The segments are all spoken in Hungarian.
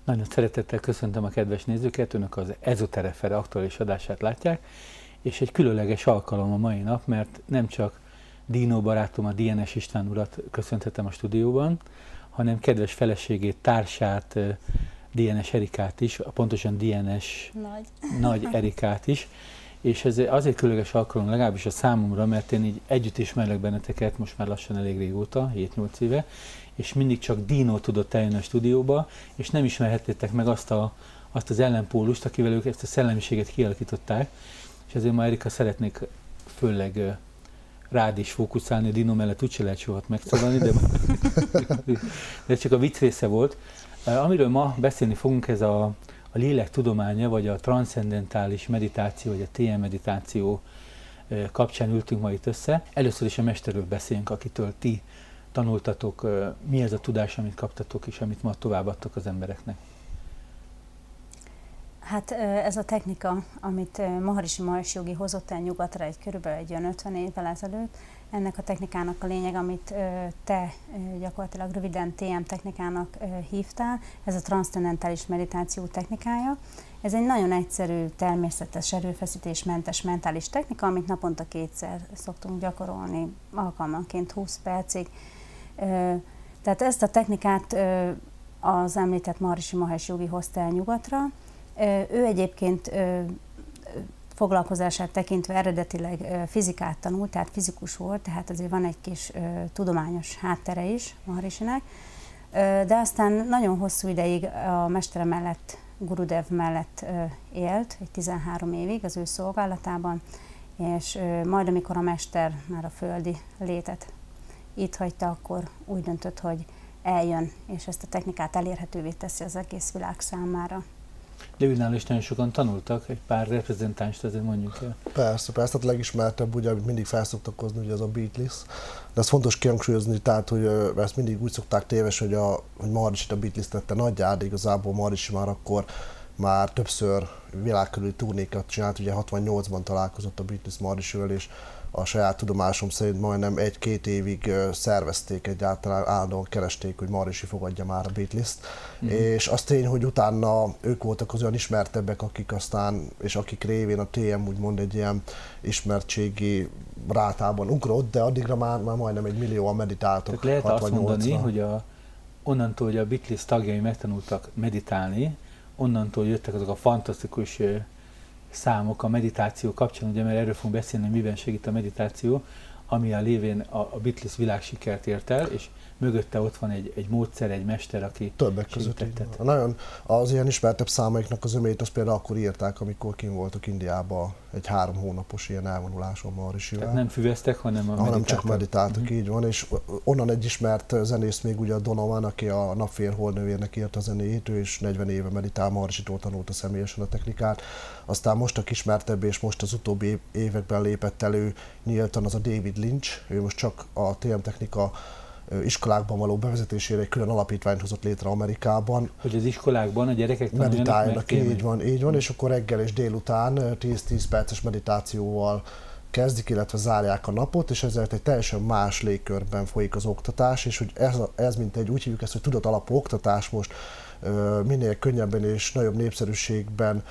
Nagyon szeretettel köszöntöm a kedves nézőket, önök az Ezoterefere aktuális adását látják, és egy különleges alkalom a mai nap, mert nem csak Dino barátom, a DNS István urat köszönhetem a stúdióban, hanem kedves feleségét, társát, DNS Erikát is, pontosan DNS Nagy Erikát is, és ez azért különleges alkalom legalábbis a számomra, mert én így együtt ismerlek benneteket most már lassan elég régóta, 7-8 éve, és mindig csak Dino tudott eljönni a stúdióba, és nem ismerhettétek meg azt az ellenpólust, akivel ők ezt a szellemiséget kialakították, és ezért ma Erika szeretnék főleg rád is fókuszálni, Dino mellett úgyse lehet sohat megszólalni, de csak a vicc része volt. Amiről ma beszélni fogunk, ez a lélek tudománya, vagy a transzcendentális meditáció, vagy a TM meditáció kapcsán ültünk ma itt össze. Először is a mesterről beszélünk, akitől ti tanultatok, mi ez a tudás, amit kaptatok, és amit ma továbbadtok az embereknek? Hát ez a technika, amit Maharishi Mahesh Yogi hozott el nyugatra körülbelül egy 50 évvel ezelőtt, ennek a technikának a lényeg, amit te gyakorlatilag röviden TM technikának hívtál, ez a transzcendentális meditáció technikája. Ez egy nagyon egyszerű, természetes, erőfeszítésmentes mentális technika, amit naponta 2-szer szoktunk gyakorolni, alkalmanként 20 percig. Tehát ezt a technikát az említett Maharishi Mahesh Yogi hozta el nyugatra. Ő egyébként foglalkozását tekintve eredetileg fizikát tanult, tehát fizikus volt, tehát azért van egy kis tudományos háttere is Maharishinek, de aztán nagyon hosszú ideig a mestere mellett, Gurudev mellett élt, egy 13 évig az ő szolgálatában, és majd amikor a mester már a földi létet itt hagyta, akkor úgy döntött, hogy eljön, és ezt a technikát elérhetővé teszi az egész világ számára. De őnáll is nagyon sokan tanultak, egy pár reprezentánst azért mondjuk el. Persze, tehát a legismertebb, ugye, amit mindig felszoktak hozni, ugye az a Beatles. De ez fontos kihangsúlyozni, tehát, hogy ezt mindig úgy szokták téves, hogy Maharishi a Beatles tette nagyjá, de igazából Maharishi már akkor már többször világkörüli turnékat csinált, ugye 68-ban találkozott a Beatles Maharishivel, és a saját tudomásom szerint majdnem 1-2 évig szervezték, egyáltalán állandóan keresték, hogy Maharishi fogadja már a Beatles-t. És az tény, hogy utána ők voltak az olyan ismertebbek, akik aztán, és akik révén a TM úgymond egy ilyen ismertségi rátában ugrott, de addigra már majdnem 1 millióan meditáltak. Tehát lehet azt mondani, hogy onnantól, hogy a Beatles tagjai megtanultak meditálni, onnantól jöttek azok a fantasztikus számok a meditáció kapcsán, ugye, mert erről fogunk beszélni, miben segít a meditáció, ami a lévén a Beatles világsikert ért el, és mögötte ott van egy módszer, egy mester, aki többek között. Nagyon az ilyen ismertebb számaiknak az ömét, azt például akkor írták, amikor kint voltak Indiában egy 3 hónapos ilyen elvonuláson Maharishivel. Tehát nem füveztek, hanem csak meditáltak, így van, és onnan egy ismert zenész még ugye a Donovan, aki a Napfél Holdnövérnek írta a zenéjét, ő is 40 éve meditál, Maharishitól tanulta személyesen a technikát. Aztán most a ismertebb, és most az utóbbi években lépett elő nyíltan az a David Lynch, ő most csak a TM technika iskolákban való bevezetésére egy külön alapítványt hozott létre Amerikában. Hogy az iskolákban a gyerekek meditáljanak, így van, és akkor reggel és délután 10-10 perces meditációval kezdik, illetve zárják a napot, és ezért egy teljesen más légkörben folyik az oktatás, és hogy ez mint egy, úgy hívjuk ezt, hogy tudatalapú oktatás most minél könnyebben és nagyobb népszerűségben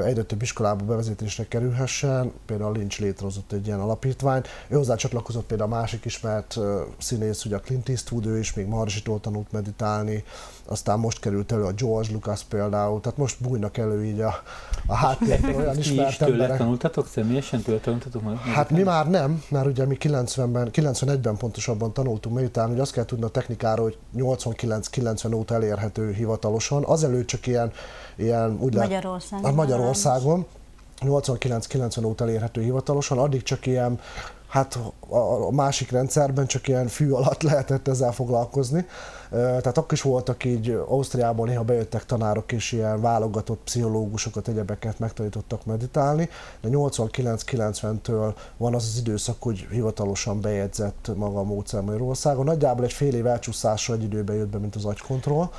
egyre több iskolába bevezetésre kerülhessen. Például Lynch létrehozott egy ilyen alapítványt. Ő hozzá csatlakozott például a másik ismert színész, ugye a Clint Eastwood, ő is még Maharishitól tanult meditálni. Aztán most került elő a George Lucas például, tehát most bújnak elő így a háttérben olyan ismert emberek. Tőle tanultatok személyesen? Tőle tanultatok meditálni? Hát mi már nem, mert ugye mi 91-ben pontosabban tanultunk meditálni, hogy azt kell tudni a technikáról, hogy 89-90 óta elérhető hivatalosan. Azelőtt csak ilyen úgy Magyarországon. 89-90 óta elérhető hivatalosan, addig csak ilyen Hát a másik rendszerben csak ilyen fű alatt lehetett ezzel foglalkozni. Tehát akkor is voltak így, Ausztriából néha bejöttek tanárok és ilyen válogatott pszichológusokat, egyebeket megtanítottak meditálni, de 89-90-től van az időszak, hogy hivatalosan bejegyzett maga a módszer Magyarországon. Nagyjából egy fél év elcsúszással egy időben jött be, mint az agykontroll,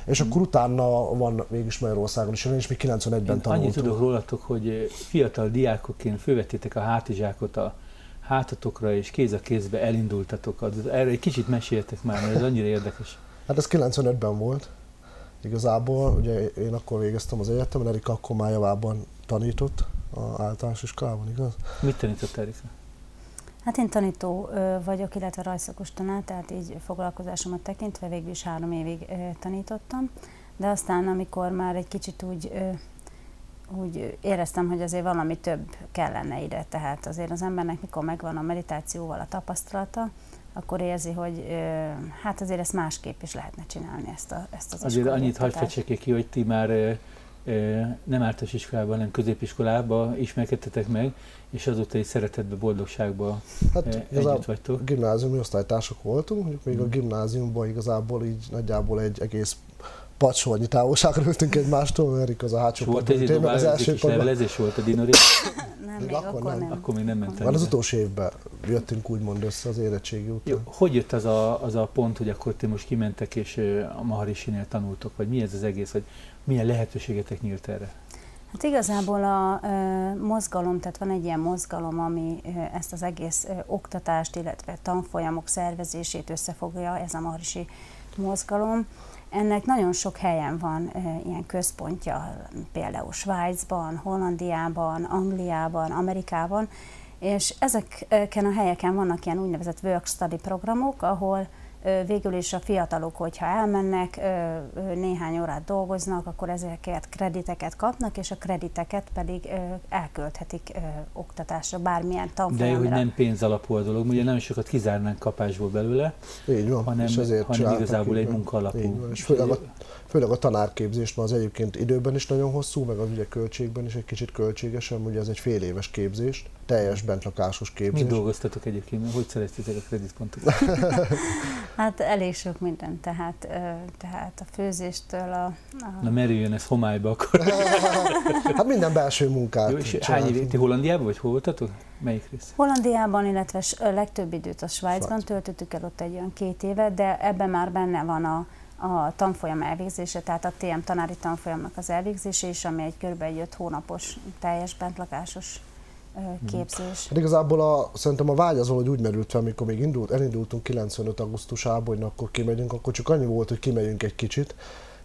és akkor utána van mégis Magyarországon is, és mi 91-ben tanultunk. Annyit tudok rólatok, hogy fiatal diákokként fölvettétek a hátizsákot a hátotokra, és kéz a kézbe elindultatok. Erre egy kicsit meséltek már, mert ez annyira érdekes. Hát ez 95-ben volt. Igazából, ugye én akkor végeztem az egyetemen, Erika akkor már javában tanított az általános iskolában, igaz? Mit tanított Erika? Hát én tanító vagyok, illetve rajzszakos tanár, tehát így foglalkozásomat tekintve végül is 3 évig tanítottam, de aztán amikor már egy kicsit úgy éreztem, hogy azért valami több kellene ide, tehát azért az embernek mikor megvan a meditációval a tapasztalata, akkor érzi, hogy hát azért ezt másképp is lehetne csinálni, ezt az azért annyit hadd fecsekjék ki, hogy ti már nem általános iskolában, hanem középiskolában ismerkedtetek meg, és azóta is szeretetbe, boldogságba együtt vagytok. Gimnáziumi osztálytársak voltunk, mondjuk még a gimnáziumban igazából így nagyjából egy egész padsornyi távolságra ültünk egymástól, mert Erika az a hátsó padban. Volt egy dobálózó kis levelezés volt a dinori? Nem, még akkor nem. Akkor még nem mentem. Már az utolsó évben jöttünk úgymond össze az érettségi után. Jó, hogy jött az a pont, hogy akkor ti most kimentek és a Maharisinél tanultok, vagy mi ez az egész, vagy milyen lehetőségetek nyílt erre? Hát igazából a mozgalom, tehát van egy ilyen mozgalom, ami ezt az egész oktatást, illetve tanfolyamok szervezését összefogja, ez a Maharisi mozgalom. Ennek nagyon sok helyen van ilyen központja, például Svájcban, Hollandiában, Angliában, Amerikában, és ezeken a helyeken vannak ilyen úgynevezett work-study programok, ahol végül is a fiatalok, hogyha elmennek, néhány órát dolgoznak, akkor ezeket krediteket kapnak, és a krediteket pedig elkölthetik oktatásra, bármilyen tanfolyamra. De hogy nem pénz alapú a dolog, ugye nagyon sokat kizárnánk kapásból belőle, így van, hanem igazából egy munka alapú. És főleg a tanárképzés, mert az egyébként időben is nagyon hosszú, meg az ugye költségben is egy kicsit költségesen, ugye ez egy fél éves képzés, teljes bentlakásos képzés. Mit dolgoztatok egyébként? Hogy szereztétek a kreditpontokat? Hát elég sok minden, tehát a főzéstől Na merüljön ez homályba akkor. Hát minden belső munkát. Jó, és hány évig ti Hollandiában, vagy hol voltatok? Melyik rész? Hollandiában, illetve legtöbb időt a Svájcban töltöttük el, ott egy olyan 2 évet, de ebben már benne van a tanfolyam elvégzése, tehát a TM tanári tanfolyamnak az elvégzése is, ami egy kb. 5 hónapos teljes bentlakásos képzés. Hát igazából szerintem a vágy az valahogy úgy merült fel, amikor még elindultunk 95. augusztusában, hogy akkor kimegyünk, akkor csak annyi volt, hogy kimegyünk egy kicsit,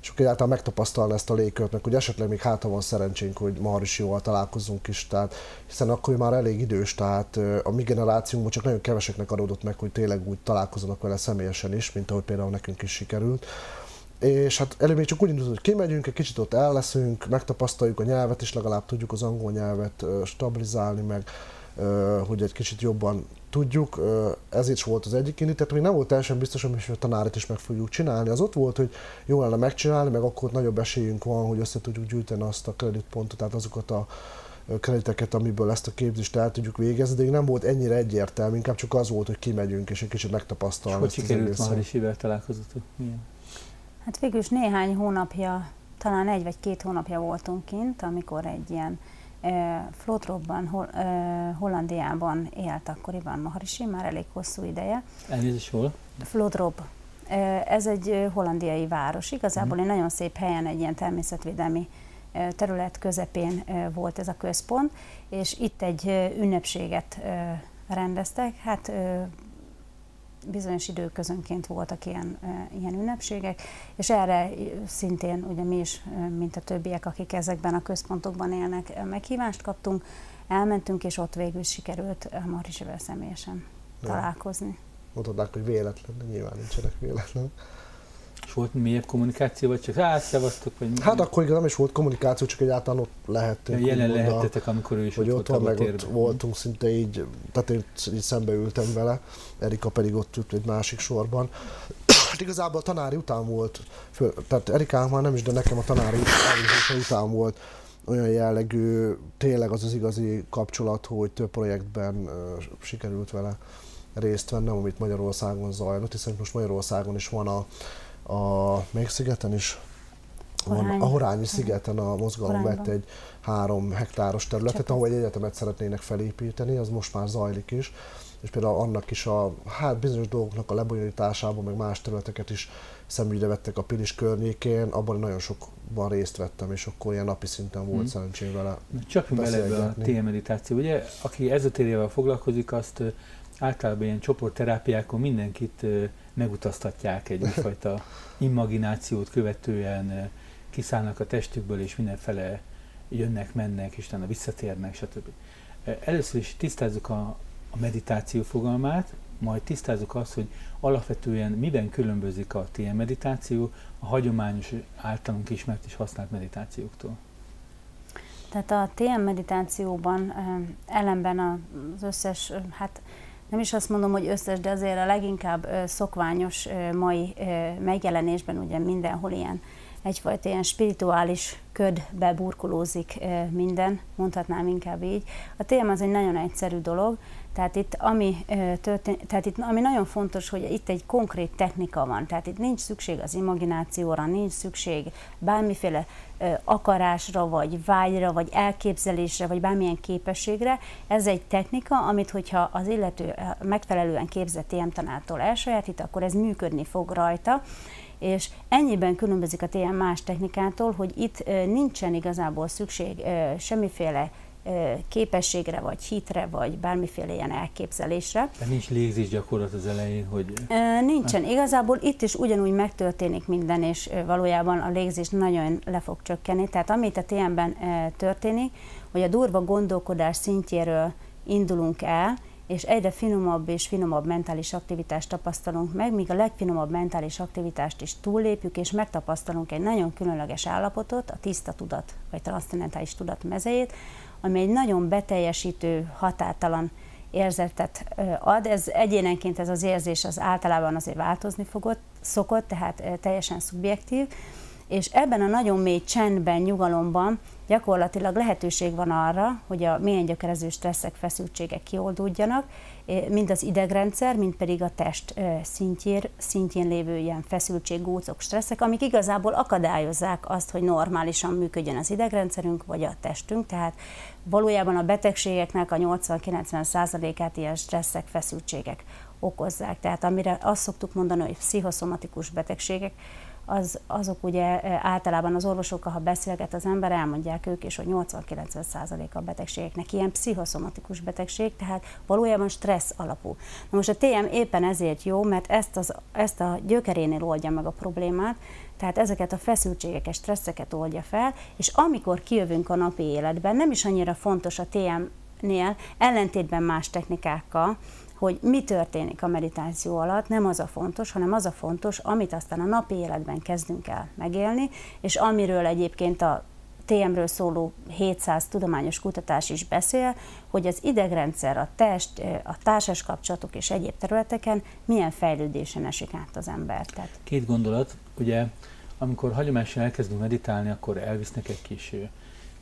és akkor egyáltalán megtapasztalni ezt a légkört, meg hogy esetleg még hátra van szerencsénk, hogy Maharisival találkozzunk is, tehát, hiszen akkor már elég idős, tehát a mi generációnkban csak nagyon keveseknek adódott meg, hogy tényleg úgy találkozzanak vele személyesen is, mint ahogy például nekünk is sikerült. És hát előbb még csak úgy indult, hogy kimegyünk, egy kicsit ott el leszünk, megtapasztaljuk a nyelvet is, legalább tudjuk az angol nyelvet stabilizálni, meg hogy egy kicsit jobban tudjuk. Ez is volt az egyik indít, tehát még nem volt teljesen biztos, hogy a tanárit is meg fogjuk csinálni. Az ott volt, hogy jó lenne megcsinálni, meg akkor nagyobb esélyünk van, hogy össze tudjuk gyűjteni azt a kreditpontot, tehát azokat a krediteket, amiből ezt a képzést el tudjuk végezni, de még nem volt ennyire egyértelmű, inkább csak az volt, hogy kimegyünk és egy kicsit megtapasztalni. Hogy sikerült Maharisivel találkozatok? Milyen? Hát végül is néhány hónapja, talán 1 vagy 2 hónapja voltunk kint, amikor egy ilyen Flotrobban, Hollandiában élt akkoriban Maharisi, már elég hosszú ideje. Elnézést hol? Flotrob. Ez egy hollandiai város. Igazából egy nagyon szép helyen, egy ilyen természetvédelmi terület közepén volt ez a központ, és itt egy ünnepséget rendeztek. Hát bizonyos időközönként voltak ilyen ünnepségek, és erre szintén ugye mi is, mint a többiek, akik ezekben a központokban élnek, meghívást kaptunk, elmentünk, és ott végül sikerült Maharisivel személyesen találkozni. Mondhatnánk, hogy véletlen, de nyilván nincsenek véletlen. És volt mélyebb kommunikáció, vagy csak szevasztok? Vagy hát akkor igaz, nem is volt kommunikáció, csak egyáltalán ott lehettünk. Jelen lehettetek, amikor ő is ott volt, meg ott voltunk szinte így, tehát én így szembeültem vele, Erika pedig ott ült egy másik sorban. Hát igazából a tanári után volt, tehát Erikánk már nem is, de nekem a tanári elvégzése után volt olyan jellegű, tényleg az az igazi kapcsolat, hogy több projektben sikerült vele részt vennem, amit Magyarországon zajlott, hiszen most Magyarországon is van melyik szigeten is? A Horányi szigeten a mozgalom vett egy 3 hektáros területet, ahol egy egyetemet szeretnének felépíteni, az most már zajlik is. És például annak is bizonyos dolgoknak a lebonyolításában, meg más területeket is szemügyre vettek a Pilis környékén, abban nagyon sokban részt vettem, és akkor ilyen napi szinten volt szerencsém vele Csapjunk bele ebbe a TM meditáció. Ugye, aki ezotériával foglalkozik, azt általában ilyen csoportterápiákon mindenkit megutaztatják egy újfajta imaginációt követően, kiszállnak a testükből, és mindenfele jönnek, mennek, és utána visszatérnek, stb. Először is tisztázzuk a meditáció fogalmát, majd tisztázzuk azt, hogy alapvetően miben különbözik a TM meditáció a hagyományos általunk ismert és használt meditációktól. Tehát a TM meditációban ellenben az összes, hát nem is azt mondom, hogy összes, de azért a leginkább szokványos mai megjelenésben ugye mindenhol ilyen egyfajta ilyen spirituális ködbe burkolózik minden, mondhatnám inkább így. A TM az egy nagyon egyszerű dolog, tehát itt ami nagyon fontos, hogy itt egy konkrét technika van, tehát itt nincs szükség az imaginációra, nincs szükség bármiféle akarásra, vagy vágyra, vagy elképzelésre, vagy bármilyen képességre. Ez egy technika, amit hogyha az illető megfelelően képzett TM tanártól elsajátít, akkor ez működni fog rajta. És ennyiben különbözik a TM más technikától, hogy itt nincsen igazából szükség semmiféle képességre, vagy hitre, vagy bármiféle ilyen elképzelésre. De nincs légzés gyakorlat az elején, hogy... Nincsen. Igazából itt is ugyanúgy megtörténik minden, és valójában a légzés nagyon le fog csökkenni. Tehát amit a TM-ben történik, hogy a durva gondolkodás szintjéről indulunk el, és egyre finomabb és finomabb mentális aktivitást tapasztalunk meg, míg a legfinomabb mentális aktivitást is túllépjük, és megtapasztalunk egy nagyon különleges állapotot, a tiszta tudat, vagy transzcendentális tudat mezejét, ami egy nagyon beteljesítő, határtalan érzetet ad. Ez egyénenként ez az érzés az általában azért változni szokott, tehát teljesen szubjektív, és ebben a nagyon mély csendben, nyugalomban gyakorlatilag lehetőség van arra, hogy a mélyen gyökerező stresszek, feszültségek kioldódjanak, mind az idegrendszer, mind pedig a test szintjén lévő ilyen feszültség, gócok, stresszek, amik igazából akadályozzák azt, hogy normálisan működjön az idegrendszerünk, vagy a testünk, tehát valójában a betegségeknek a 80-90%-át ilyen stresszek, feszültségek okozzák. Tehát amire azt szoktuk mondani, hogy pszichoszomatikus betegségek, azok ugye általában az orvosokkal, ha beszélget az ember, elmondják ők is, hogy 80-90% a betegségeknek ilyen pszichoszomatikus betegség, tehát valójában stressz alapú. Na most a TM éppen ezért jó, mert ezt a gyökerénél oldja meg a problémát, tehát ezeket a feszültségeket, stresszeket oldja fel, és amikor kijövünk a napi életben, nem is annyira fontos a TM-nél, ellentétben más technikákkal, hogy mi történik a meditáció alatt, nem az a fontos, hanem az a fontos, amit aztán a napi életben kezdünk el megélni, és amiről egyébként a TM-ről szóló 700 tudományos kutatás is beszél, hogy az idegrendszer, a test, a társas kapcsolatok és egyéb területeken milyen fejlődésen esik át az ember. Tehát... Két gondolat, ugye amikor hagyományosan elkezdünk meditálni, akkor elvisznek egy kis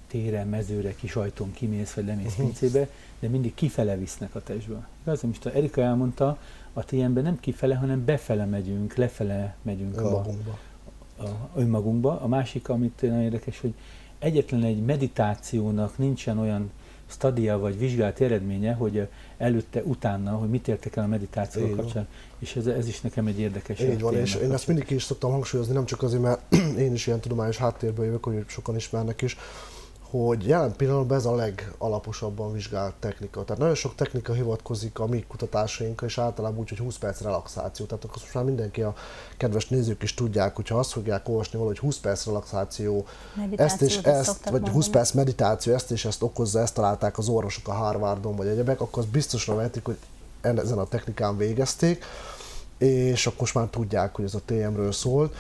tére, mezőre, kis ajtón kimész, vagy lemész pincébe, de mindig kifele visznek a testből. Igaz, most Erika elmondta, a TM-ben nem kifele, hanem befele megyünk, lefele megyünk önmagunkba. A másik, amit nagyon érdekes, hogy egyetlen egy meditációnak nincsen olyan stadia vagy vizsgált eredménye, hogy előtte, utána, hogy mit értek el a meditáció kapcsán. És ez is nekem egy érdekes téma. Így van, és én ezt mindig is szoktam hangsúlyozni, nem csak azért, mert én is ilyen tudományos háttérből jövök, hogy sokan ismernek is, hogy jelen pillanatban ez a legalaposabban vizsgált technika. Tehát nagyon sok technika hivatkozik a mi kutatásainkra, és általában úgy, hogy 20 perc relaxáció. Tehát akkor most már mindenki, a kedves nézők is tudják, hogyha azt fogják olvasni valahogy 20 perc relaxáció, vagy 20 perc meditáció, ezt okozza, ezt találták az orvosok a Harvardon vagy egyebek, akkor azt biztosra vehetik, hogy ezen a technikán végezték, és akkor most már tudják, hogy ez a TM-ről szól.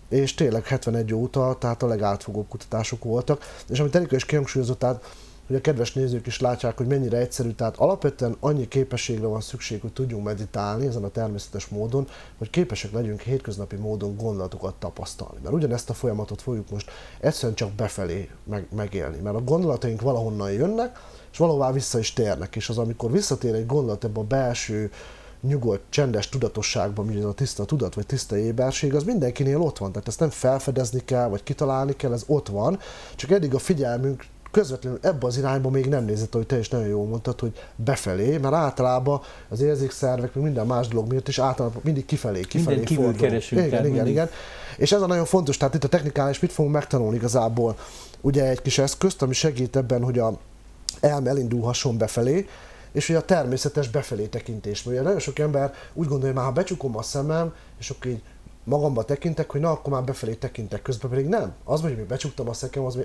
És tényleg 71 óta, tehát a legátfogóbb kutatások voltak. És amit Erika is kihangsúlyozott, tehát hogy a kedves nézők is látják, hogy mennyire egyszerű. Tehát alapvetően annyi képességre van szükség, hogy tudjunk meditálni ezen a természetes módon, hogy képesek legyünk hétköznapi módon gondolatokat tapasztalni. Mert ugyanezt a folyamatot fogjuk most egyszerűen csak befelé megélni. Mert a gondolataink valahonnan jönnek, és valahová vissza is térnek. És az, amikor visszatér egy gondolat ebbe a belső, nyugodt, csendes tudatosságban, mint ez a tiszta tudat, vagy tiszta éberség, az mindenkinél ott van. Tehát ezt nem felfedezni kell, vagy kitalálni kell, ez ott van. Csak eddig a figyelmünk közvetlenül ebbe az irányba még nem nézett, hogy te is nagyon jól mondtad, hogy befelé, mert általában az érzékszervek, meg minden más dolog miatt is általában mindig kifelé kívül keresünk. Igen. És ez a nagyon fontos, tehát itt a technikán is mit fogunk megtanulni igazából. Ugye egy kis eszközt, ami segít ebben, hogy a elme elindulhasson befelé, és ugye a természetes befelé tekintés. Mert ugye nagyon sok ember úgy gondolja, hogy már ha becsukom a szemem, és akkor így magamba tekintek, hogy na, akkor már befelé tekintek, közben pedig nem. Az, hogy még becsuktam a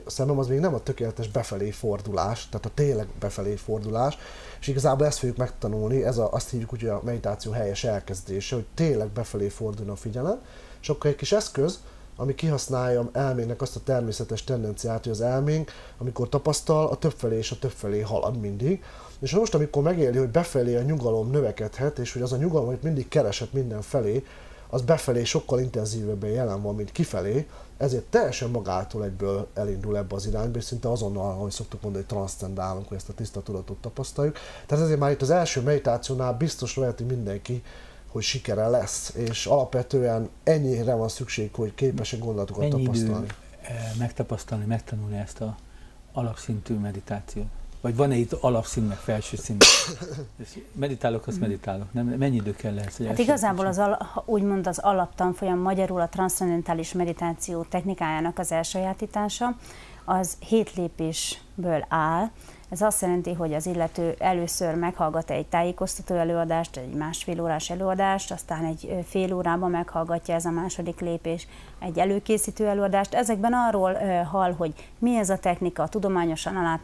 szemem, az még nem a tökéletes befelé fordulás, tehát a tényleg befelé fordulás, és igazából ezt fogjuk megtanulni, azt hívjuk úgy, hogy a meditáció helyes elkezdése, hogy tényleg befelé fordulna a figyelem, és akkor egy kis eszköz, ami kihasználja elménknek azt a természetes tendenciát, hogy az elménk, amikor tapasztal, a többfelé és a többfelé halad mindig. És most, amikor megéli, hogy befelé a nyugalom növekedhet, és hogy az a nyugalom, amit mindig keresett mindenfelé, az befelé sokkal intenzívebben jelen van, mint kifelé, ezért teljesen magától egyből elindul ebbe az irányba, és szinte azonnal, ahogy szoktuk mondani, hogy transzcendálunk, hogy ezt a tiszta tudatot tapasztaljuk. Tehát ezért már itt az első meditációnál biztos veheti mindenki, hogy sikere lesz, és alapvetően ennyire van szükség, hogy képesek gondolatokat tapasztalni. Megtapasztalni, megtanulni ezt a alapszintű meditációt? Vagy van-e itt alapszint, meg felső szint? Meditálok, azt meditálok. Mennyi idő kell ehhez? Hát igazából úgymond az alaptanfolyam, magyarul a transzcendentális meditáció technikájának az elsajátítása, az 7 lépésből áll. Ez azt jelenti, hogy az illető először meghallgat egy tájékoztató előadást, egy 1,5 órás előadást, aztán egy fél órában meghallgatja, ez a második lépés, egy előkészítő előadást. Ezekben arról hall, hogy mi ez a technika, tudományosan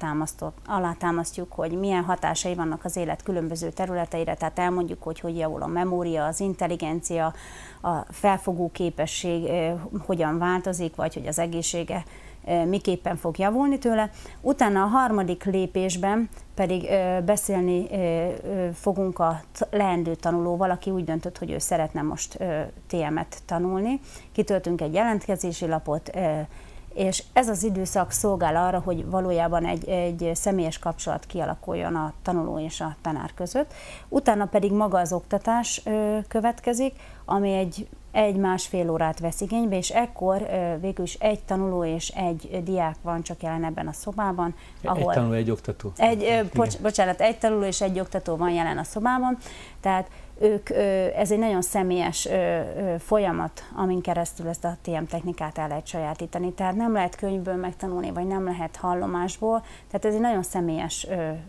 alátámasztjuk, hogy milyen hatásai vannak az élet különböző területeire, tehát elmondjuk, hogy javul a memória, az intelligencia, a felfogó képesség hogyan változik, vagy hogy az egészsége miképpen fog javulni tőle. Utána a harmadik lépésben pedig beszélni fogunk a leendő tanulóval, aki úgy döntött, hogy ő szeretne most TM-et tanulni. Kitöltünk egy jelentkezési lapot, és ez az időszak szolgál arra, hogy valójában egy személyes kapcsolat kialakuljon a tanuló és a tanár között. Utána pedig maga az oktatás következik, ami egy 1,5 órát vesz igénybe, és ekkor végül is egy tanuló és egy diák van csak jelen ebben a szobában. Ahol egy tanuló, egy oktató. Egy tanuló és egy oktató van jelen a szobában, tehát ez egy nagyon személyes folyamat, amin keresztül ezt a TM technikát el lehet sajátítani. Tehát nem lehet könyvből megtanulni, vagy nem lehet hallomásból, tehát ez egy nagyon személyes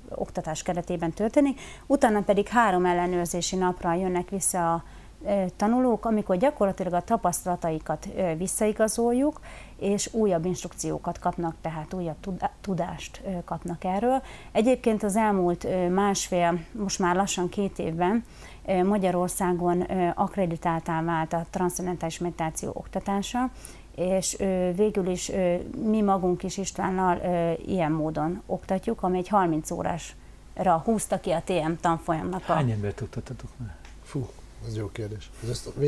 oktatás keretében történik. Utána pedig 3 ellenőrzési napra jönnek vissza a tanulók, amikor gyakorlatilag a tapasztalataikat visszaigazoljuk, és újabb instrukciókat kapnak, tehát újabb tudást kapnak erről. Egyébként az elmúlt 1,5, most már lassan 2 évben Magyarországon akkreditáltá vált a transzcendentális meditáció oktatása, és végül is mi magunk is Istvánnal ilyen módon oktatjuk, ami egy 30 órásra húzta ki a TM tanfolyamnak. Hány embert oktattatok már? Fú, ez jó kérdés.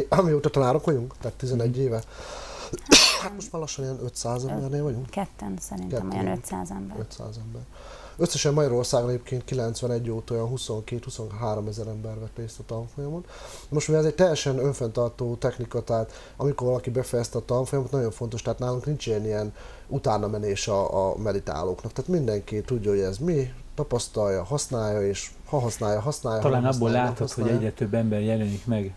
Amióta tanárok vagyunk, tehát 11 éve. Hát most már lassan ilyen 500 embernél vagyunk. Ketten szerintem, olyan 500 ember. 500 ember. Összesen Magyarországon egyébként 91 óta olyan 22-23 ezer ember vett részt a tanfolyamon. Most mivel ez egy teljesen önfenntartó technika, tehát amikor valaki befejezte a tanfolyamot, nagyon fontos, tehát nálunk nincs ilyen utána menés a meditálóknak. Tehát mindenki tudja, hogy ez mi, tapasztalja, használja, és ha használja. Talán abból látod, hogy egyre több ember jelenik meg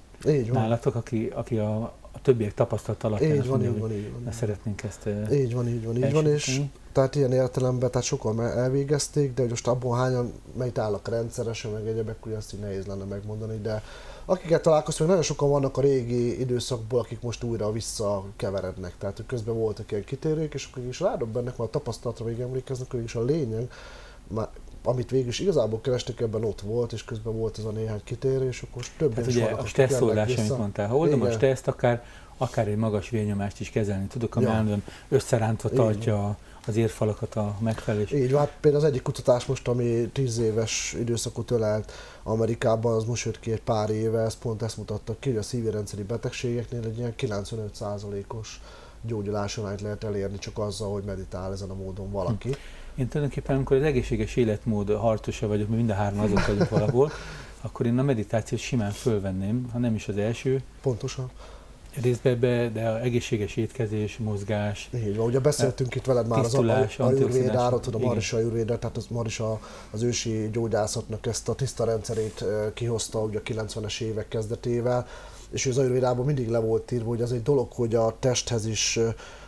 nálatok, aki a többiek tapasztalat alapján azt mondja, hogy szeretnénk ezt. Így van, és tehát ilyen értelemben, tehát sokan elvégezték, de most abból hányan meditálnak rendszeresen, meg egyebek, ugye azt így nehéz lenne megmondani, de akiket találkoztunk, nagyon sokan vannak a régi időszakból, akik most újra visszakeverednek, tehát közben voltak ilyen kitérők, és akkor is rádobbennek, már a tapasztalatra még emlékeznek, hogy is a lényeg, amit végül is igazából kerestek, ebben ott volt, és közben volt ez a néhány kitérés, akkor most többen is vannak, a stresszolás, amit mondtál, ha oldom a stresszt, akár egy magas vérnyomást is kezelni tudok, ami állandóan összerántva tartja az érfalakat a megfelelés. Így van, például az egyik kutatás most, ami 10 éves időszakot ölelt Amerikában, az most jött ki egy pár éve, ez pont ezt mutatta ki, hogy a szívérendszeri betegségeknél egy ilyen 95%-os gyógyulásarányt lehet elérni csak azzal, hogy meditál ezen a módon valaki. Én tulajdonképpen, amikor az egészséges életmód harcosa vagyok, mert mind a hárman azok vagyunk valahol, akkor én a meditációt simán fölvenném, ha nem is az első. Pontosan. Részben de a egészséges étkezés, mozgás. Így van, ugye beszéltünk itt veled már az ajurvédáról, tudom, Maharishi Ayurvéda, tehát az Maharishi az ősi gyógyászatnak ezt a tiszta rendszerét kihozta ugye a 90-es évek kezdetével, és az ajurvédában mindig le volt írva, hogy az egy dolog, hogy a testhez is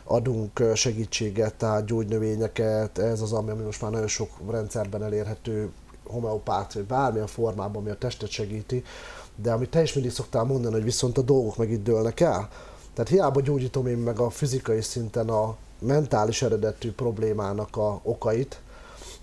adunk segítséget, tehát gyógynövényeket, ez az, ami most már nagyon sok rendszerben elérhető, homeopát, vagy bármilyen formában, ami a testet segíti, de amit te is mindig szoktál mondani, hogy viszont a dolgok meg itt dőlnek el. Tehát hiába gyógyítom én meg a fizikai szinten a mentális eredetű problémának a okait,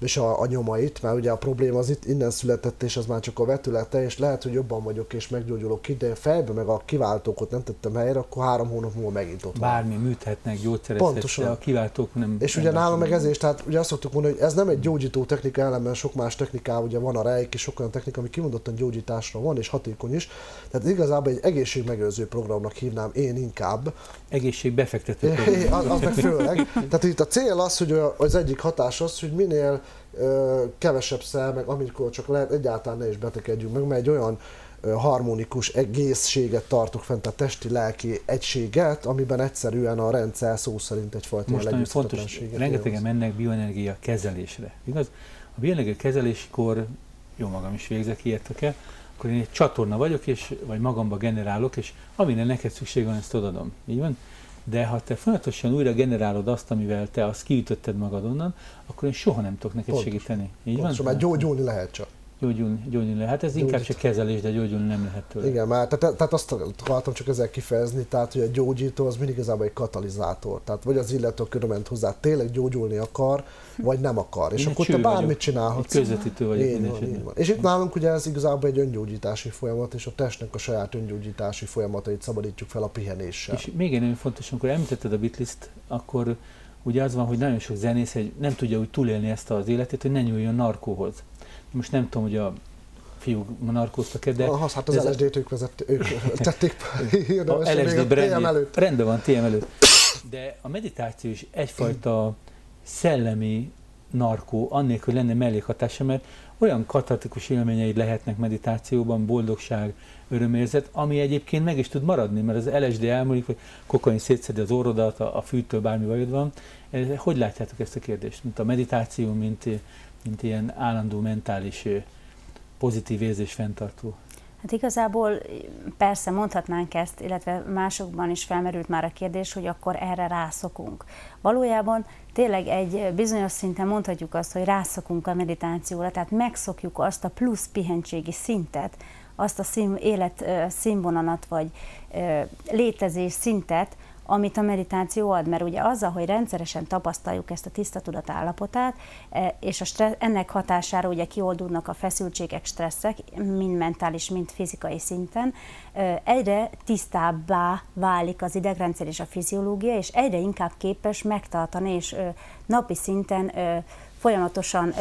és a nyomait, mert ugye a probléma az itt innen született, és az már csak a vetülete, és lehet, hogy jobban vagyok, és meggyógyulok ki, de fejbe meg a kiváltókot nem tettem helyre, akkor 3 hónap múlva megint ott van. Bármi műthetnek, gyógyszerezhetnek, de a kiváltók nem... És ugye nálam meg ezért, tehát ugye azt szoktuk mondani, hogy ez nem egy gyógyító technika, ellenben sok más technikával, ugye van a reiki, sok olyan technika, ami kimondottan gyógyításra van, és hatékony is. Tehát igazából egy egészségmegőrző programnak hívnám én inkább. Egészségbefektető program. Az meg főleg. Tehát itt a cél az, hogy az egyik hatás az, hogy minél kevesebb szel, meg amikor csak lehet, egyáltalán ne is betegedjünk meg, mert egy olyan harmonikus egészséget tartok fent, a testi-lelki egységet, amiben egyszerűen a rendszer szó szerint egyfajta legyőzhetetlenséget. Most rengetegen mennek bioenergia kezelésre, igaz? A bioenergia kezeléskor, jó magam is végzek ilyet, akkor én egy csatorna vagyok, vagy magamba generálok, és amire neked szükség van, ezt odadom. Így van? De ha te folyamatosan újra generálod azt, amivel te azt kiütötted magad onnan, akkor én soha nem tudok neked segíteni. Így van? Már gyógyulni lehet csak. Gyógyulni lehet. Ez inkább csak kezelés, de gyógyulni nem lehet tőle. Igen, mert tehát azt akartam csak ezzel kifejezni, tehát hogy a gyógyító az mindig igazából egy katalizátor. Tehát vagy az illető, aki ment hozzá, tényleg gyógyulni akar, vagy nem akar. És akkor te bármit csinálhatsz. Egy közvetítő vagyok. Így van. És itt nálunk ugye ez igazából egy öngyógyítási folyamat, és a testnek a saját öngyógyítási folyamatait szabadítjuk fel a pihenéssel. És még egy nagyon fontos, amikor említetted a Beatles-t, akkor ugye az van, hogy nagyon sok zenész nem tudja úgy túlélni ezt az életét, hogy ne nyúljon narkóhoz. Most nem tudom, hogy a fiúk narkóztak-e, de... Hát az LSD-t ők tették a LSD előtt. Rendben van, TM előtt. De a meditáció is egyfajta szellemi narkó, annélkül lenne mellékhatása, mert olyan katartikus élményeid lehetnek meditációban, boldogság, örömérzet, ami egyébként meg is tud maradni, mert az LSD elmúlik, vagy kokain szétszedi az orrodat, a fűtől bármi bajod van. Hogy látjátok ezt a kérdést? Mint a meditáció, mint ilyen állandó mentális pozitív érzés fenntartó? Hát igazából persze mondhatnánk ezt, illetve másokban is felmerült már a kérdés, hogy akkor erre rászokunk. Valójában tényleg egy bizonyos szinten mondhatjuk azt, hogy rászokunk a meditációra, tehát megszokjuk azt a plusz pihenségi szintet, azt a élet színvonalat vagy létezés szintet, amit a meditáció ad, mert ugye azzal, hogy rendszeresen tapasztaljuk ezt a tiszta tudat állapotát, és ennek hatására ugye kioldódnak a feszültségek, stresszek, mind mentális, mind fizikai szinten, egyre tisztábbá válik az idegrendszer és a fiziológia, és egyre inkább képes megtartani, és napi szinten folyamatosan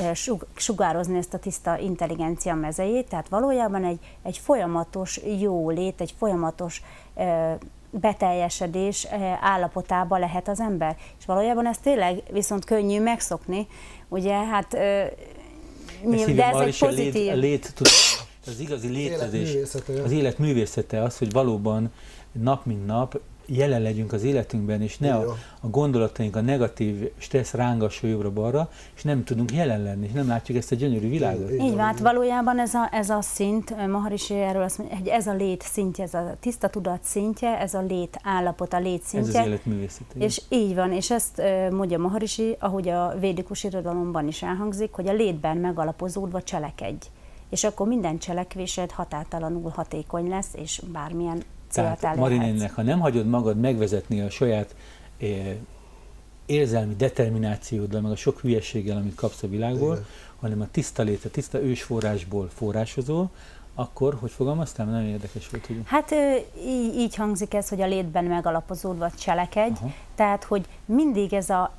sugározni ezt a tiszta intelligencia mezejét, tehát valójában egy folyamatos jólét, egy folyamatos beteljesedés állapotába lehet az ember. És valójában ez tényleg viszont könnyű megszokni, ugye, hát de ez egy pozitív... Az igazi létezés, az élet művészete az, hogy valóban nap mint nap jelen legyünk az életünkben, és ne a gondolataink, a negatív stressz rángasson jobbra-balra, és nem tudunk jelen lenni, és nem látjuk ezt a gyönyörű világot. Így van, hát valójában ez a szint, Maharishi erről azt mondja, hogy ez a lét szintje, ez a tiszta tudat szintje, ez a lét állapot, a lét szintje. Ez az élet művészete. És így van, és ezt mondja Maharishi, ahogy a védikus irodalomban is elhangzik, hogy a létben megalapozódva cselekedj. És akkor minden cselekvésed határtalanul hatékony lesz, és bármilyen tehát Marinénnek, ha nem hagyod magad megvezetni a saját érzelmi determinációddal, meg a sok hülyeséggel, amit kapsz a világból, hanem a tiszta lét, a tiszta ősforrásból forrásozol, akkor, hogy fogalmaztál? Nagyon érdekes volt, hogy... Hát így hangzik ez, hogy a létben megalapozódva cselekedj, tehát, hogy mindig ez a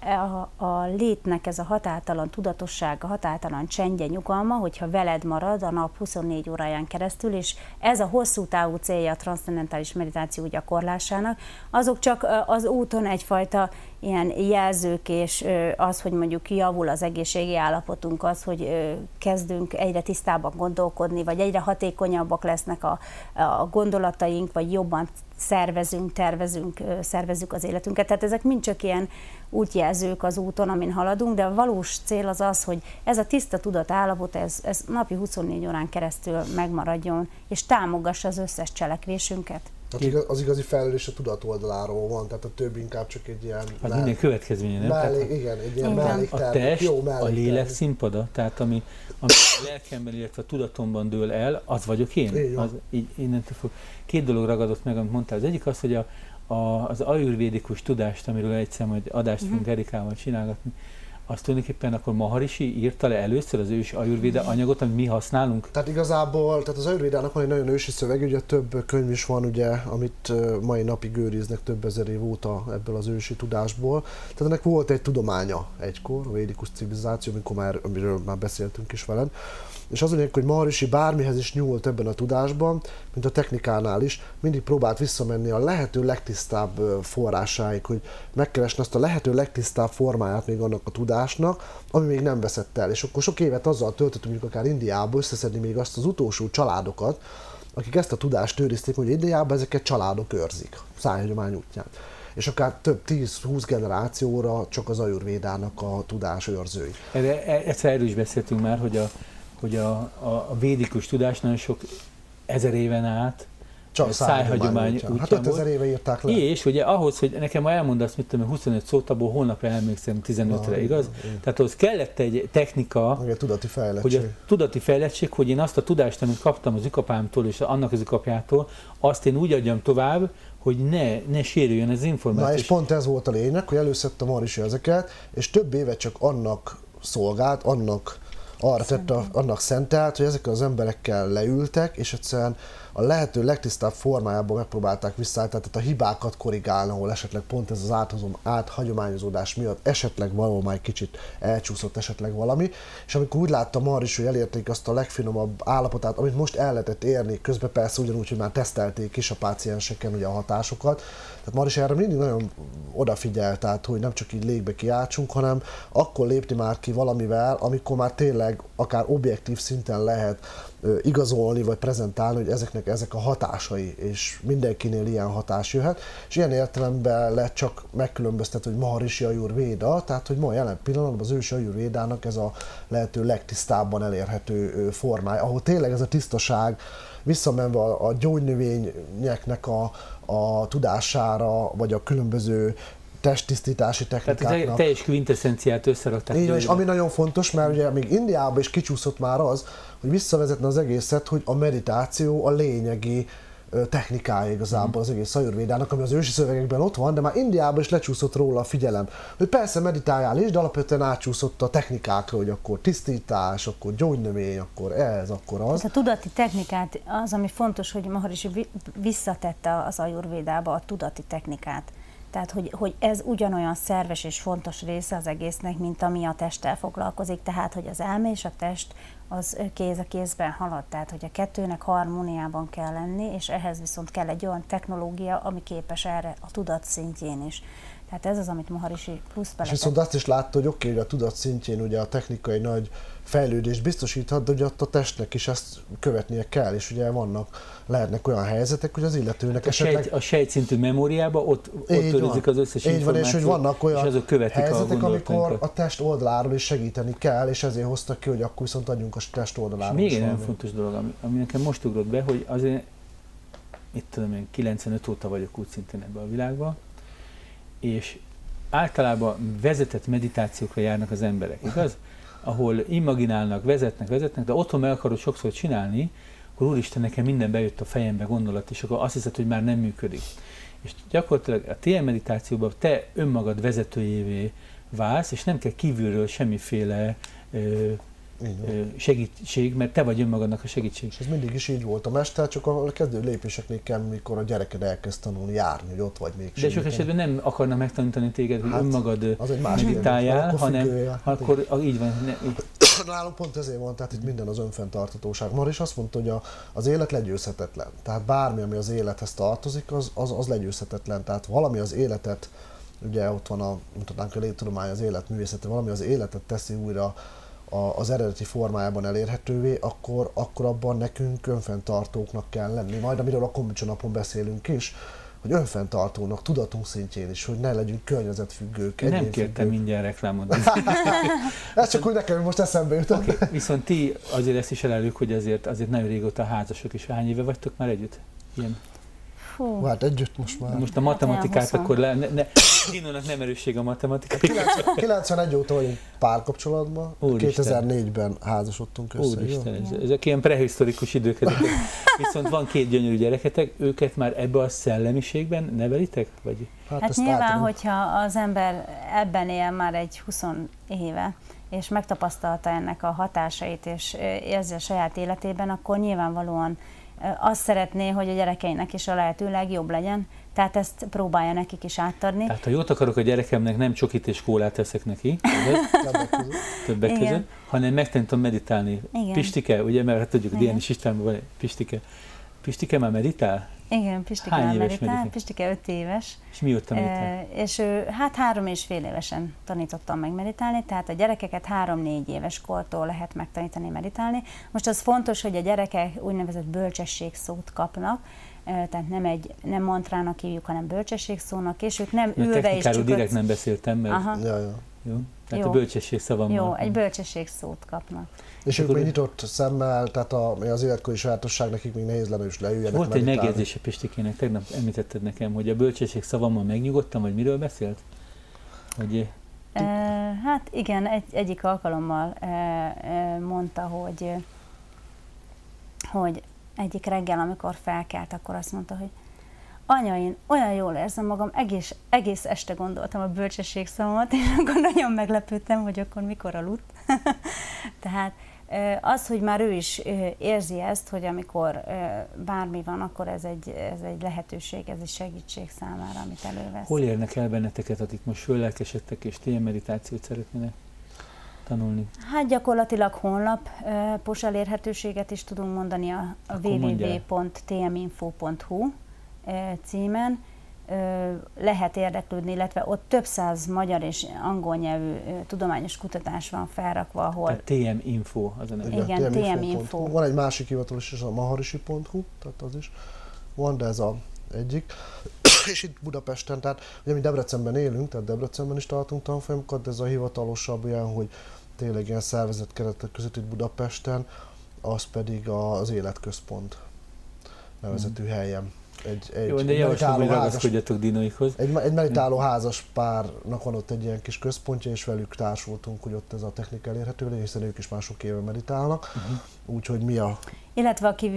létnek ez a határtalan tudatosság, a határtalan csendje, nyugalma, hogyha veled marad a nap 24 óráján keresztül, és ez a hosszú távú célja a transzcendentális meditáció gyakorlásának, azok csak az úton egyfajta ilyen jelzők, és az, hogy mondjuk javul az egészségi állapotunk, az, hogy kezdünk egyre tisztábban gondolkodni, vagy egyre hatékonyabbak lesznek a gondolataink, vagy jobban szervezzük az életünket. Tehát ezek mind csak ilyen útjelzők az úton, amin haladunk, de a valós cél az az, hogy ez a tiszta tudat állapot, ez napi 24 órán keresztül megmaradjon, és támogassa az összes cselekvésünket. Hát az igazi fejlődés a tudat oldaláról van, tehát a több inkább csak egy ilyen... Hát minden következménye, nem? Igen, egy ilyen melléktermék. A test, a lélek színpada, tehát ami a lelkemben, illetve a tudatomban dől el, az vagyok én. Az, innentől fog. Két dolog ragadott meg, amit mondtál. Az egyik az, hogy az ajurvédikus tudást, amiről egyszer majd adást fogunk Erikával csinálgatni, azt tulajdonképpen akkor Maharishi írta le először az ősi ajurvéda anyagot, amit mi használunk? Tehát igazából, tehát az ajurvédának van egy nagyon ősi szöveg, ugye több könyv is van, ugye, amit mai napig őriznek több ezer év óta ebből az ősi tudásból. Tehát ennek volt egy tudománya egykor, a védikus civilizáció, amiről már beszéltünk is veled. És az lényeg, hogy Maharishi bármihez is nyúlt ebben a tudásban, mint a technikánál is, mindig próbált visszamenni a lehető legtisztább forrásáig, hogy megkeresni azt a lehető legtisztább formáját még annak a tudásnak, ami még nem veszett el. És akkor sok évet azzal töltöttünk, mondjuk akár Indiából összeszedni még azt az utolsó családokat, akik ezt a tudást őrizték, hogy Indiában ezeket családok őrzik, szájhagyomány útján. És akár több 10-20 generációra csak az ajurvédának a tudás őrzői. Erről is beszéltünk már, hogy a védikus tudás nagyon sok ezer éven át csak szájhagyomány útján hát 5000 éve írták le. És ugye ahhoz, hogy nekem ma elmondasz, mit tudom, 25 szót, abból holnapra elmékszem 15-re, igaz? Tehát ahhoz kellett egy technika, hogy a tudati fejlettség, hogy én azt a tudást, amit kaptam az ükapámtól és annak az ükapjától, azt én úgy adjam tovább, hogy ne sérüljön az információ. Na és pont ez volt a lényeg, hogy előszedte Maharishi ezeket, és több éve csak annak szolgált, annak szentelt, hogy ezekkel az emberekkel leültek, és egyszerűen a lehető legtisztább formájában megpróbálták visszaállítani, tehát a hibákat korrigálni, ahol esetleg pont ez az áthagyományozódás miatt esetleg valahol már egy kicsit elcsúszott esetleg valami, és amikor úgy látta Maharishi, hogy elérték azt a legfinomabb állapotát, amit most el lehetett érni, közben persze ugyanúgy, hogy már tesztelték is a pácienseken ugye a hatásokat, tehát Maharishi erre mindig nagyon odafigyelt, tehát hogy nem csak így légbe kiáltsunk, hanem akkor lépni már ki valamivel, amikor már tényleg akár objektív szinten lehet igazolni vagy prezentálni, hogy ezek a hatásai, és mindenkinél ilyen hatás jöhet, és ilyen értelemben lehet csak megkülönböztetni, hogy Maharishi ajurvéda, tehát hogy ma jelen pillanatban az ősi ajurvédának ez a lehető legtisztábban elérhető formája, ahol tényleg ez a tisztaság, visszamenve a gyógynövényeknek a tudására, vagy a különböző testtisztítási technikáknak. Tehát teljes kvintesszenciát összerakták. Így van, és ami nagyon fontos, mert ugye még Indiában is kicsúszott már az, hogy visszavezetne az egészet, hogy a meditáció a lényegi technikája igazából az egész ajurvédának, ami az ősi szövegekben ott van, de már Indiában is lecsúszott róla a figyelem. Hogy persze meditáljál is, de alapvetően átcsúszott a technikákra, hogy akkor tisztítás, akkor gyógynövény, akkor ez, akkor az. A tudati technikát, az, ami fontos, hogy Maharishi visszatette az ajurvédába a tudati technikát. Tehát, hogy ez ugyanolyan szerves és fontos része az egésznek, mint ami a testtel foglalkozik. Tehát, hogy az elme és a test az kéz a kézben halad. Tehát, hogy a kettőnek harmóniában kell lenni, és ehhez viszont kell egy olyan technológia, ami képes erre a tudat szintjén is. Tehát ez az, amit Maharishi plusz beletett. És viszont azt is látta, hogy oké, hogy a tudat szintjén ugye a technikai nagy fejlődést biztosíthat, de ugye ott a testnek is ezt követnie kell, és ugye lehetnek olyan helyzetek, hogy az illetőnek esetleg... A sejtszintű memóriában ott őrizik az összes információt, és hogy vannak olyan helyzetek, amikor a test oldaláról is segíteni kell, és ezért hoztak ki, hogy akkor viszont adjunk a test oldaláról. És még egy nagyon fontos dolog, ami nekem most ugrott be, hogy azért, mit tudom én, 95 óta vagyok úgy szintén ebben a világban, és általában vezetett meditációkra járnak az emberek, igaz? Ahol imaginálnak, vezetnek, de otthon meg akarod sokszor csinálni, akkor úristen, nekem minden bejött a fejembe gondolat, és akkor azt hiszed, hogy már nem működik. És gyakorlatilag a TM meditációban te önmagad vezetőjévé válsz, és nem kell kívülről semmiféle segítség, mert te vagy önmagadnak a segítség. És ez mindig is így volt. A mester csak a kezdő lépéseknél kell, mikor a gyereked elkezd tanulni járni, hogy ott vagy még. De sok esetben nem akarna megtanítani téged, hogy önmagad más meditáljál, hanem akkor így van. Nálunk pont ezért van, tehát itt minden az önfenntarthatóság. Mar is azt mondta, hogy az élet legyőzhetetlen. Tehát bármi, ami az élethez tartozik, az legyőzhetetlen. Tehát valami az életet, ugye ott van mutatnánk a léttudomány, az életművészete, valami az életet teszi újra az eredeti formájában elérhetővé, akkor abban nekünk önfenntartóknak kell lenni. Majd amiről a Kombucha napon beszélünk is, hogy önfenntartónak, tudatunk szintjén is, hogy ne legyünk környezetfüggők. Nem kértem mindjárt reklámot. Ez csak úgy nekem most eszembe jutott. Okay. Viszont ti azért ezt is elelők, hogy azért nagyon régóta házasok is. Hány éve vagytok már együtt? Ilyen. Hát együtt most már. Most a matematikát akkor Dinónak nem erősség a matematika. 91 óta vagyunk párkapcsolatban, 2004-ben házasodtunk össze. Úristen, ezek ilyen prehisztorikus idők. Viszont van 2 gyönyörű gyereketek, őket már ebbe a szellemiségben nevelitek? Vagy? Hát nyilván, hogyha az ember ebben él már egy 20 éve, és megtapasztalta ennek a hatásait, és érzi a saját életében, akkor nyilvánvalóan azt szeretné, hogy a gyerekeinek is a lehető legjobb legyen, tehát ezt próbálja nekik is átadni. Tehát ha jót akarok a gyerekemnek, nem csokit és kólát teszek neki, többek között, hanem megtanítom meditálni. Igen. Pistike, ugye, mert hát tudjuk, Diánys Istvánban van Pistike. Pistike már meditál? Igen, Pistike már meditál, Pistike 5 éves. És mióta meditál? És ő 3,5 évesen tanítottam meg meditálni, tehát a gyerekeket 3-4 éves kortól lehet megtanítani meditálni. Most az fontos, hogy a gyerekek úgynevezett bölcsességszót kapnak, tehát nem mantrának hívjuk, hanem bölcsességszónak, és ők nem ülve és csak... direkt nem beszéltem, mert... Jó. Tehát a bölcsesség szavammal. Jó, egy bölcsességszót kapnak. És ők még nyitott szemmel, tehát az életkori sajátosság nekik még nehéz lenne, és leüljenek volt meditálni. Egy megjegyzése Pistikének, tegnap említetted nekem, hogy a bölcsesség szavammal megnyugodtam, vagy miről beszélt? Hogy... Hát igen, egyik alkalommal mondta, hogy egyik reggel, amikor felkelt, akkor azt mondta, hogy anya, én olyan jól érzem magam, egész este gondoltam a bölcsességszavamat, és akkor nagyon meglepődtem, hogy akkor mikor aludt. Tehát az, hogy már ő is érzi ezt, hogy amikor bármi van, akkor ez egy lehetőség, ez egy segítség számára, amit elővesz. Hol érnek el benneteket, akik most fölelkesedtek és ilyen meditációt szeretnének tanulni? Hát gyakorlatilag honlapos elérhetőséget is tudunk mondani a www.tminfo.hu címen. Lehet érdeklődni, illetve ott több száz magyar és angol nyelvű tudományos kutatás van felrakva, ahol... Tehát TM-info az a neve. Igen, TM-info. Van egy másik hivatalos is, a maharishi.hu, tehát az is van, de ez az egyik. És itt Budapesten, tehát ugye mi Debrecenben élünk, tehát Debrecenben is tartunk tanfolyamokat, de ez a hivatalosabb olyan, hogy tényleg ilyen szervezett keretek között itt Budapesten, az pedig az Életközpont nevezetű helyen. Jó, de javaslom, hogy ragaszkodjatok Dinóikhoz. Egy meditáló házas párnak van ott egy ilyen kis központja, és velük társultunk, hogy ott ez a technika elérhető, hiszen ők is már sok éve meditálnak. Úgyhogy mi a... Illetve aki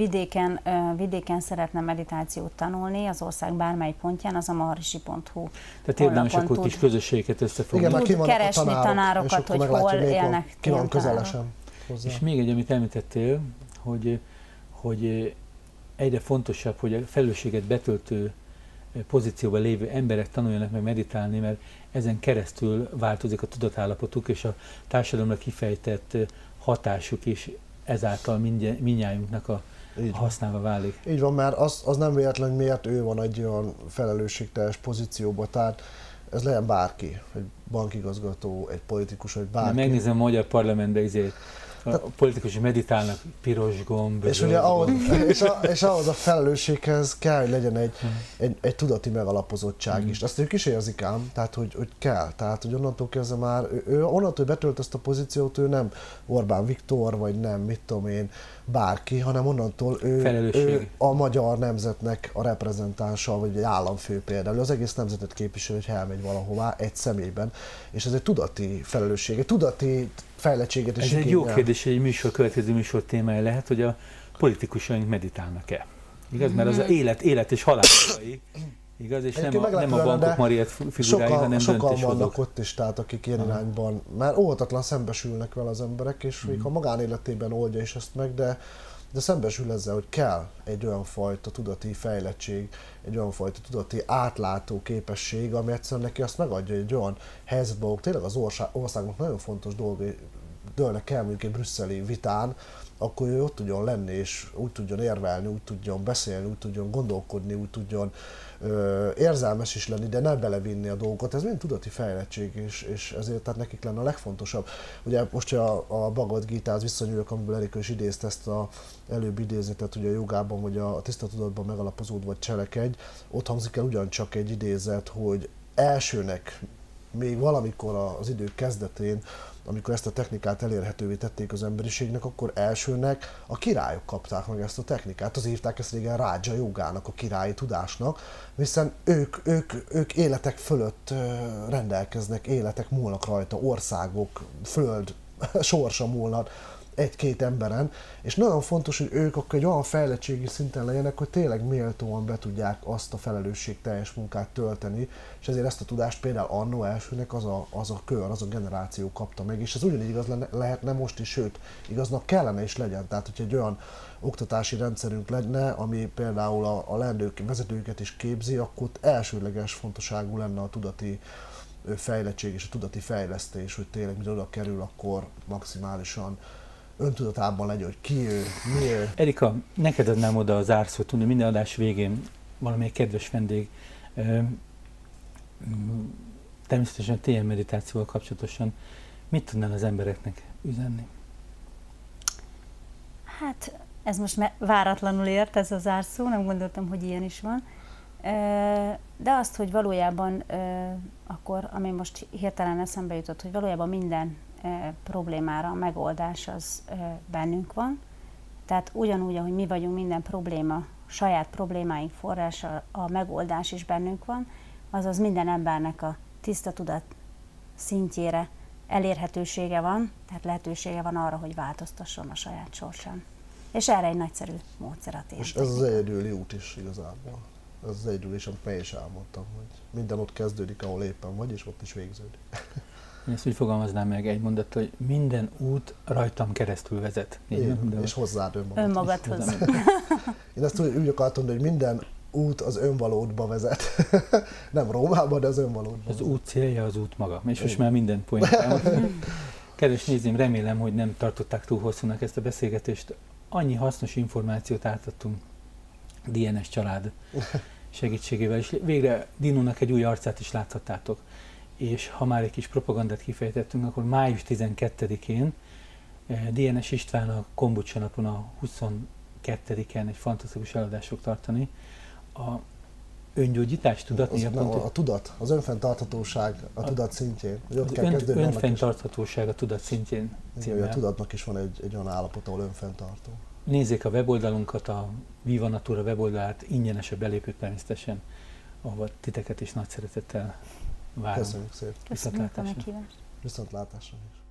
vidéken szeretne meditációt tanulni, az ország bármely pontján, az a maharishi.hu. Tehát érdemes akkor kis közösségeket összefogni. Tud keresni tanárokat, hogy hol élnek. Ki van közelesen hozzá. És még egy, amit említettél, hogy egyre fontosabb, hogy a felelősséget betöltő pozícióban lévő emberek tanuljanak meg meditálni, mert ezen keresztül változik a tudatállapotuk, és a társadalomra kifejtett hatásuk is ezáltal mindnyájunknak a használva válik. Így van, mert az nem véletlen, hogy miért ő van egy olyan felelősségteljes pozícióban, tehát ez legyen bárki, egy bankigazgató, egy politikus, vagy bárki. Megnézem a magyar parlamentben a politikusok meditálnak, piros gomb. És ugye ahhoz a felelősséghez kell, hogy legyen egy tudati megalapozottság is. Azt ők is érzik ám, tehát hogy kell. Tehát hogy onnantól kezdve már, onnantól, hogy betölt ezt a pozíciót, ő nem Orbán Viktor, vagy nem, mit tudom én, bárki, hanem onnantól ő a magyar nemzetnek a reprezentánsa, vagy egy államfő például. Az egész nemzetet képvisel, hogy elmegy valahová egy személyben. És ez egy tudati felelősség, egy tudati fejlettséget is. Ez egy jó kérdés, hogy egy következő műsor témája lehet, hogy a politikusaink meditálnak-e. Igaz? Mert az élet és halál Igaz, és nem a bankok mariett figurái, hanem sokan vannak ott is, tehát akik ilyen irányban, már óhatatlan szembesülnek vele az emberek, és még a magánéletében oldja is ezt meg, de szembesül ezzel, hogy kell egy olyan fajta tudati fejlettség, egy olyan fajta tudati átlátó képesség, ami egyszerűen neki azt megadja egy olyan helyzetben, ahol tényleg az országnak nagyon fontos dolgai dőlnek el, mondjuk egy brüsszeli vitán, akkor ő ott tudjon lenni, és úgy tudjon érvelni, úgy tudjon beszélni, úgy tudjon gondolkodni, úgy tudjon érzelmes is lenni, de ne belevinni a dolgokat. Ez mind tudati fejlettség, és ezért tehát nekik lenne a legfontosabb. Ugye most, hogy a Bhagavad Gítához visszanyúlok, amiből Erika is idézte ezt az előbb idézetet, ugye a jogában, hogy a tiszta tudatban megalapozódva cselekedj, ott hangzik el ugyancsak egy idézet, hogy elsőnek, még valamikor az idők kezdetén, amikor ezt a technikát elérhetővé tették az emberiségnek, akkor elsőnek a királyok kapták meg ezt a technikát. Az írták ezt régen Rádzsa jogának, a királyi tudásnak, hiszen ők életek fölött rendelkeznek, életek múlnak rajta, országok, föld sorsa múlnak egy-két emberen, és nagyon fontos, hogy ők akkor egy olyan fejlettségi szinten legyenek, hogy tényleg méltóan be tudják azt a felelősségteljes munkát tölteni, és ezért ezt a tudást például annó elsőnek az a kör, az a generáció kapta meg, és ez ugyanígy igaz lehetne most is, sőt, igaznak kellene is legyen. Tehát, hogyha egy olyan oktatási rendszerünk lenne, ami például a leendő vezetőket is képzi, akkor elsődleges fontosságú lenne a tudati fejlettség és a tudati fejlesztés, hogy tényleg mire oda kerül, akkor maximálisan öntudatában legyen, hogy ki ő, mi ő. Erika, neked adnám oda a zárszót, tudni, minden adás végén valamelyik kedves vendég, természetesen a TM meditációval kapcsolatosan mit tudnál az embereknek üzenni? Hát ez most váratlanul ért ez a zárszó, nem gondoltam, hogy ilyen is van. De azt, hogy valójában akkor, ami most hirtelen eszembe jutott, hogy valójában minden problémára a megoldás az bennünk van. Tehát ugyanúgy, ahogy mi vagyunk minden probléma, saját problémáink forrása, a megoldás is bennünk van, azaz minden embernek a tiszta tudat szintjére elérhetősége van, tehát lehetősége van arra, hogy változtasson a saját sorsán. És erre egy nagyszerű módszer a TM. És ez az egyedüli út is igazából. Ez az egyedül is, amit is elmondtam, hogy minden ott kezdődik, ahol éppen vagy, és ott is végződik. Én ezt úgy fogalmaznám meg egy mondattal, hogy minden út rajtam keresztül vezet. És hozzád önmagadhoz. Én ezt úgy akartam, hogy minden út az önvalódba vezet. Nem Rómába, de az önvalódba. Az út célja az út maga. És most már minden pontjában. Kedves nézőim, remélem, hogy nem tartották túl hosszúnak ezt a beszélgetést. Annyi hasznos információt átadtunk DNS család segítségével, és végre Dinónak egy új arcát is láthattátok. És ha már egy kis propagandát kifejtettünk, akkor május 12-én DNS István a Kombucsa napon a 22-en egy fantasztikus előadást fog tartani. A öngyógyítás, tudat? A tudat, az önfenntarthatóság a tudat szintjén. Önfenntarthatóság a tudat szintjén. A tudatnak is van egy olyan állapot, ahol önfenntartó. Nézzék a weboldalunkat, a Viva Natura weboldalát, ingyenes a belépő természetesen, ahova titeket is nagy szeretettel várom. Köszönjük szépen. Köszönjük a meghívást. Viszontlátásra is.